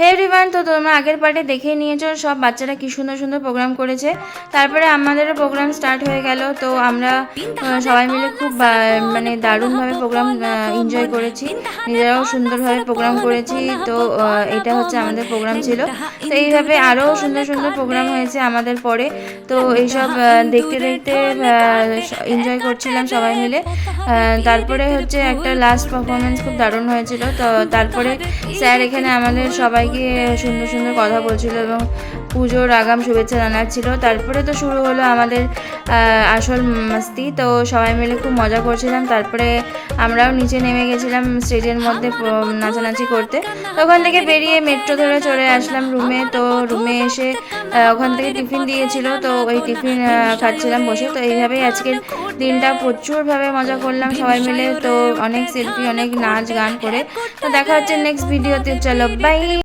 হে everyone, তো তোমরা আগের পার্টে দেখেই নিয়েছো সব বাচ্চারা কি সুন্দর সুন্দর প্রোগ্রাম করেছে। তারপরে আমাদেরও প্রোগ্রাম স্টার্ট হয়ে গেল। তো আমরা সবাই মিলে খুব মানে দারুণভাবে প্রোগ্রাম এনজয় করেছি, নিজেরাও সুন্দরভাবে প্রোগ্রাম করেছি। তো এটা হচ্ছে আমাদের প্রোগ্রাম ছিল। তো এইভাবে আরও সুন্দর সুন্দর প্রোগ্রাম হয়েছে আমাদের পরে। তো এইসব দেখতে দেখতে এনজয় করছিলাম সবাই মিলে। তারপরে হচ্ছে একটা লাস্ট পারফরমেন্স খুব দারুণ হয়েছিল। তো তারপরে স্যার এখানে আমাদের সবাইকে সুন্দর সুন্দর কথা বলছিল এবং পুজোর আগাম শুভেচ্ছা জানাচ্ছিল। তারপরে তো শুরু হলো আমাদের আসল মাস্তি। তো সবাই মিলে খুব মজা করছিলাম। তারপরে আমরাও নিচে নেমে গেছিলাম স্টেজের মধ্যে নাচানাচি করতে। তো ওখান থেকে বেরিয়ে মেট্রো ধরে চলে আসলাম রুমে। তো রুমে এসে ওখান থেকে টিফিন দিয়েছিল, তো ওই টিফিন খাচ্ছিলাম বসে। তো এইভাবেই আজকের দিনটা প্রচুরভাবে মজা করলাম সবাই মিলে। তো অনেক সেলফি, অনেক নাচ গান করে। তো দেখা হচ্ছে নেক্সট ভিডিওতে। চলো বাই।